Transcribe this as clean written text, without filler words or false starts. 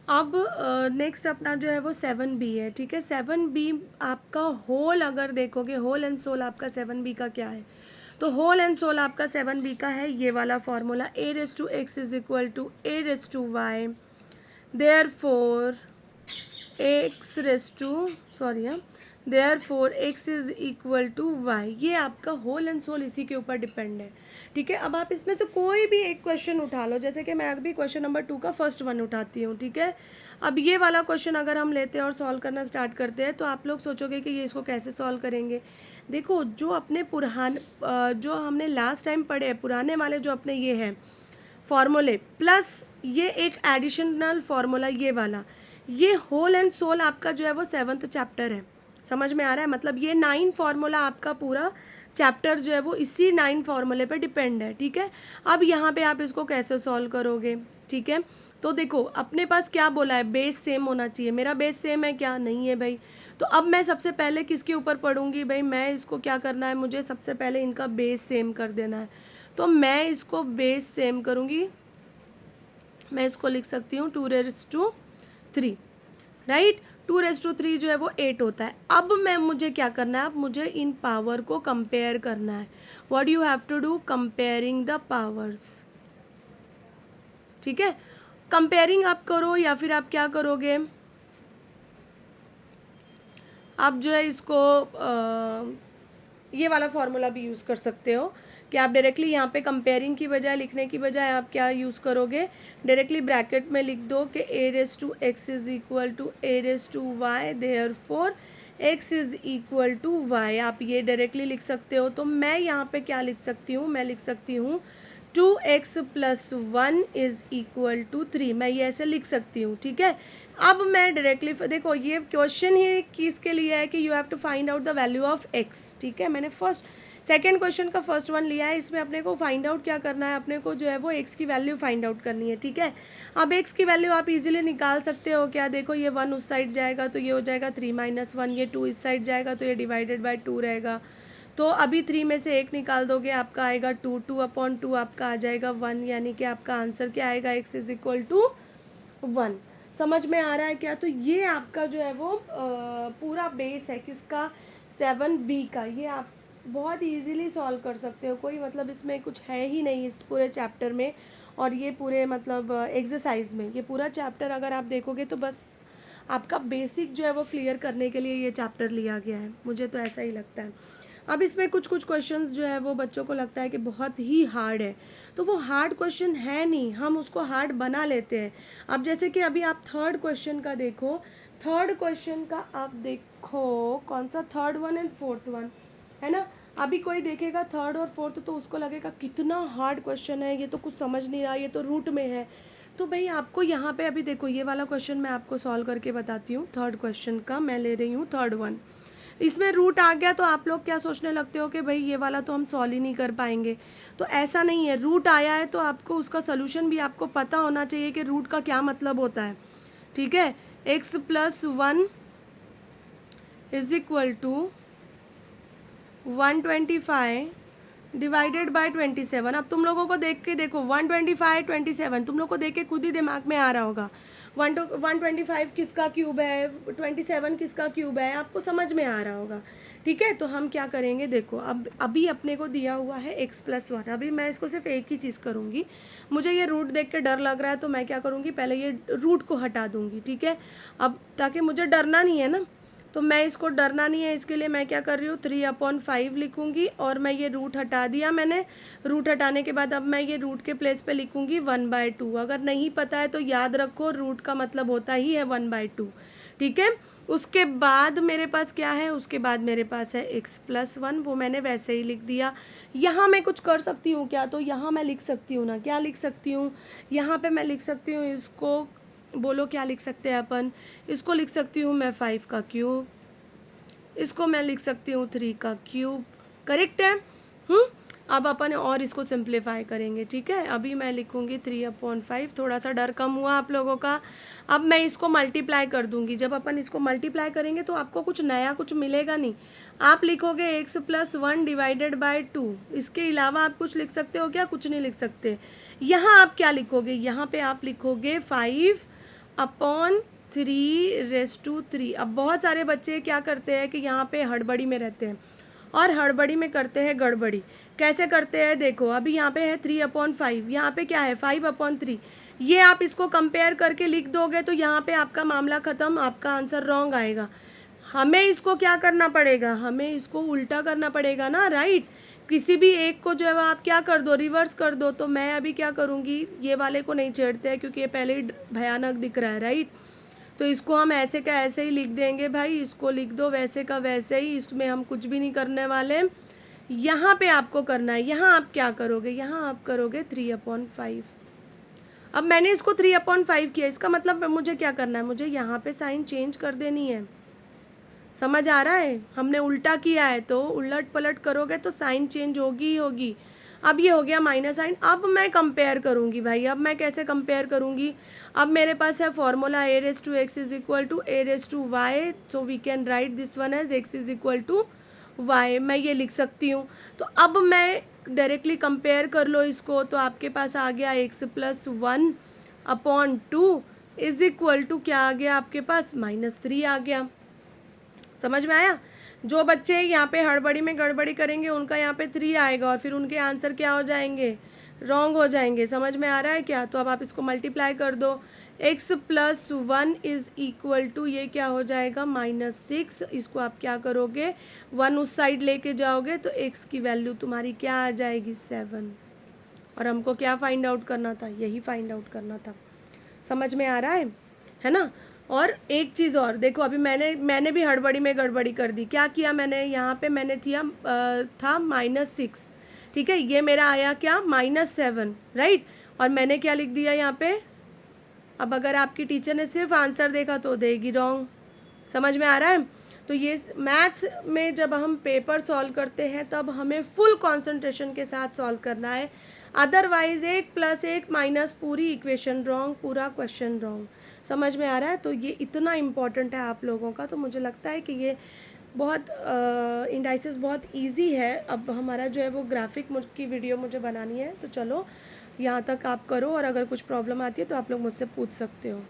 अब नेक्स्ट अपना जो है वो 7b है, ठीक है। 7b आपका होल अगर देखोगे, होल एंड सोल आपका 7b का क्या है, तो होल एंड सोल आपका 7b का है ये वाला formula, a raise to x is equal to a raise to y, therefore X raise to sorry हाँ therefore X is equal to Y, ये आपका होल एंड सोल इसी के ऊपर डिपेंड है, ठीक है। अब आप इसमें से कोई भी एक क्वेश्चन उठा लो, जैसे कि मैं अभी क्वेश्चन नंबर 2 का फर्स्ट वन उठाती हूँ, ठीक है। अब ये वाला क्वेश्चन अगर हम लेते हैं और सॉल्व करना स्टार्ट करते हैं तो आप लोग सोचोगे कि ये इसको कैसे सॉल्व करेंगे। देखो जो अपने जो हमने लास्ट टाइम पढ़े हैं पुराने वाले जो अपने ये हैं फॉर्मूले, प्लस ये एक एडिशनल फार्मूला ये वाला, ये होल एंड सोल आपका जो है वो 7th चैप्टर है। समझ में आ रहा है, मतलब ये 9 फार्मूला आपका पूरा चैप्टर जो है वो इसी 9 फार्मूले पे डिपेंड है, ठीक है। अब यहाँ पे आप इसको कैसे सॉल्व करोगे, ठीक है। तो देखो अपने पास क्या बोला है, बेस सेम होना चाहिए, मेरा बेस सेम है क्या, नहीं है भाई। तो अब मैं सबसे पहले किसके ऊपर पढ़ूंगी भाई, मैं इसको क्या करना है, मुझे सबसे पहले इनका बेस सेम कर देना है। तो मैं इसको बेस सेम करूँगी, मैं इसको लिख सकती हूँ 2^3, राइट। 2^3 जो है वो 8 होता है। अब मैं मुझे क्या करना है, अब मुझे इन पावर को कंपेयर करना है। What you have to do, comparing the powers, ठीक है। कंपेयरिंग आप करो या फिर आप क्या करोगे, आप जो है इसको ये वाला फॉर्मूला भी यूज़ कर सकते हो कि आप डायरेक्टली यहाँ पे कंपेयरिंग की बजाय, लिखने की बजाय आप क्या यूज़ करोगे, डायरेक्टली ब्रैकेट में लिख दो कि a⁻x is equal to a⁻y, therefore x is equal to y, आप ये डायरेक्टली लिख सकते हो। तो मैं यहाँ पे क्या लिख सकती हूँ, मैं लिख सकती हूँ 2x + 1 इज इक्वल टू 3, मैं ये ऐसे लिख सकती हूँ, ठीक है। अब मैं डायरेक्टली देखो ये क्वेश्चन ही किसके लिए है कि you have to find out the value of x, ठीक है। मैंने सेकेंड क्वेश्चन का फर्स्ट वन लिया है, इसमें अपने को फाइंड आउट क्या करना है, अपने को जो है वो x की वैल्यू फाइंड आउट करनी है, ठीक है। अब x की वैल्यू आप इजीली निकाल सकते हो क्या, देखो ये 1 उस साइड जाएगा तो ये हो जाएगा 3 - 1, ये 2 इस साइड जाएगा तो ये डिवाइडेड बाय 2 रहेगा। तो अभी 3 में से 1 निकाल दोगे आपका आएगा 2, 2/2 आपका आ जाएगा 1, यानी कि आपका आंसर क्या आएगा, x इज इक्वल टू 1। समझ में आ रहा है क्या, तो ये आपका जो है वो पूरा बेस है किसका, 7b का। ये आप बहुत ईजीली सॉल्व कर सकते हो, कोई मतलब इसमें कुछ है ही नहीं इस पूरे चैप्टर में, और ये पूरे मतलब एक्सरसाइज में ये पूरा चैप्टर अगर आप देखोगे तो बस आपका बेसिक जो है वो क्लियर करने के लिए ये चैप्टर लिया गया है, मुझे तो ऐसा ही लगता है। अब इसमें कुछ क्वेश्चंस जो है वो बच्चों को लगता है कि बहुत ही हार्ड है, तो वो हार्ड क्वेश्चन है नहीं, हम उसको हार्ड बना लेते हैं। अब जैसे कि अभी आप थर्ड क्वेश्चन का देखो, थर्ड क्वेश्चन का आप देखो कौन सा, third one and fourth one है ना। अभी कोई देखेगा थर्ड और फोर्थ तो उसको लगेगा कितना हार्ड क्वेश्चन है, ये तो कुछ समझ नहीं रहा, ये तो रूट में है। तो भाई आपको यहाँ पे अभी देखो ये वाला क्वेश्चन मैं आपको सॉल्व करके बताती हूँ। थर्ड क्वेश्चन का मैं ले रही हूँ थर्ड वन, इसमें रूट आ गया तो आप लोग क्या सोचने लगते हो कि भाई ये वाला तो हम सॉल्व ही नहीं कर पाएंगे, तो ऐसा नहीं है। रूट आया है तो आपको उसका सोल्यूशन भी आपको पता होना चाहिए कि रूट का क्या मतलब होता है, ठीक है। x + 1 is equal to 125 divided by 27। अब तुम लोगों को देख के देखो 125 27 तुम लोग को देख के खुद ही दिमाग में आ रहा होगा, 125 किसका क्यूब है, 27 किसका क्यूब है, आपको समझ में आ रहा होगा, ठीक है। तो हम क्या करेंगे, देखो अब अभी अपने को दिया हुआ है x + 1, अभी मैं इसको सिर्फ एक ही चीज़ करूँगी, मुझे ये रूट देख के डर लग रहा है तो मैं क्या करूँगी, पहले ये रूट को हटा दूँगी, ठीक है। अब ताकि मुझे डरना नहीं है ना, तो मैं इसको डरना नहीं है, इसके लिए मैं क्या कर रही हूँ 3/5 लिखूँगी, और मैं ये रूट हटा दिया मैंने। रूट हटाने के बाद अब मैं ये रूट के प्लेस पे लिखूँगी 1/2। अगर नहीं पता है तो याद रखो रूट का मतलब होता ही है 1/2, ठीक है। उसके बाद मेरे पास क्या है, उसके बाद मेरे पास है x + 1, वो मैंने वैसे ही लिख दिया। यहाँ मैं कुछ कर सकती हूँ क्या, तो यहाँ मैं लिख सकती हूँ ना, क्या लिख सकती हूँ, यहाँ पे मैं लिख सकती हूँ, इसको बोलो क्या लिख सकते हैं अपन, इसको लिख सकती हूँ मैं 5 का क्यूब, इसको मैं लिख सकती हूँ 3 का क्यूब, करेक्ट है। अब अपन और इसको सिंप्लीफाई करेंगे, ठीक है। अभी मैं लिखूँगी 3/5, थोड़ा सा डर कम हुआ आप लोगों का। अब मैं इसको मल्टीप्लाई कर दूँगी, जब अपन इसको मल्टीप्लाई करेंगे तो आपको कुछ नया कुछ मिलेगा नहीं, आप लिखोगे x + 1 डिवाइडेड बाय 2, इसके अलावा आप कुछ लिख सकते हो क्या, कुछ नहीं लिख सकते। यहाँ आप क्या लिखोगे, यहाँ पे आप लिखोगे 5 अपॉन 3/3। अब बहुत सारे बच्चे क्या करते हैं कि यहाँ पे हड़बड़ी में रहते हैं और हड़बड़ी में करते हैं गड़बड़ी। कैसे करते हैं देखो, अभी यहाँ पे है 3/5, यहाँ पे क्या है 5/3। ये आप इसको कंपेयर करके लिख दोगे तो यहाँ पे आपका मामला ख़त्म, आपका आंसर रॉन्ग आएगा। हमें इसको क्या करना पड़ेगा, हमें इसको उल्टा करना पड़ेगा ना, राइट। किसी भी एक को जो है आप क्या कर दो, रिवर्स कर दो। तो मैं अभी क्या करूँगी, ये वाले को नहीं छेड़ते हैं क्योंकि ये पहले ही भयानक दिख रहा है, राइट। तो इसको हम ऐसे का ऐसे ही लिख देंगे भाई, इसको लिख दो वैसे का वैसे ही, इसमें हम कुछ भी नहीं करने वाले। यहाँ पे आपको करना है, यहाँ आप क्या करोगे, यहाँ आप करोगे 3/5। अब मैंने इसको 3/5 किया, इसका मतलब मुझे क्या करना है, मुझे यहाँ पे साइन चेंज कर देनी है। समझ आ रहा है, हमने उल्टा किया है तो उलट पलट करोगे तो साइन चेंज होगी ही होगी। अब ये हो गया माइनस साइन। अब मैं कंपेयर करूँगी भाई, अब मैं कैसे कंपेयर करूँगी, अब मेरे पास है formula a⁻x is equal to a⁻y, so we can write this one as x is equal to y। मैं ये लिख सकती हूँ। तो अब मैं डायरेक्टली कंपेयर कर लो इसको, तो आपके पास आ गया x+1/2 इज इक्वल टू क्या आ गया आपके पास, -3 आ गया। समझ में आया। जो बच्चे यहाँ पे हड़बड़ी में गड़बड़ी करेंगे उनका यहाँ पे 3 आएगा और फिर उनके आंसर क्या हो जाएंगे, रॉन्ग हो जाएंगे। समझ में आ रहा है क्या। तो अब आप इसको मल्टीप्लाई कर दो, x+1 इज इक्वल टू ये क्या हो जाएगा -6। इसको आप क्या करोगे, 1 उस साइड लेके जाओगे तो x की वैल्यू तुम्हारी क्या आ जाएगी 7। और हमको क्या फाइंड आउट करना था, यही फाइंड आउट करना था। समझ में आ रहा है ना। और एक चीज़ और देखो, अभी मैंने भी हड़बड़ी में गड़बड़ी कर दी। क्या किया मैंने, यहाँ पे मैंने था -6, ठीक है। ये मेरा आया क्या -7, राइट। और मैंने क्या लिख दिया यहाँ पे। अब अगर आपकी टीचर ने सिर्फ आंसर देखा तो देगी रॉन्ग। समझ में आ रहा है। तो ये मैथ्स में जब हम पेपर सॉल्व करते हैं तब हमें फुल कंसंट्रेशन के साथ सॉल्व करना है, अदरवाइज 1+1- पूरी इक्वेशन रॉन्ग, पूरा क्वेश्चन रॉन्ग। समझ में आ रहा है। तो ये इतना इम्पॉर्टेंट है आप लोगों का। तो मुझे लगता है कि ये बहुत इंडाइसिस बहुत इजी है। अब हमारा जो है वो ग्राफिक की वीडियो मुझे बनानी है, तो चलो यहाँ तक आप करो और अगर कुछ प्रॉब्लम आती है तो आप लोग मुझसे पूछ सकते हो।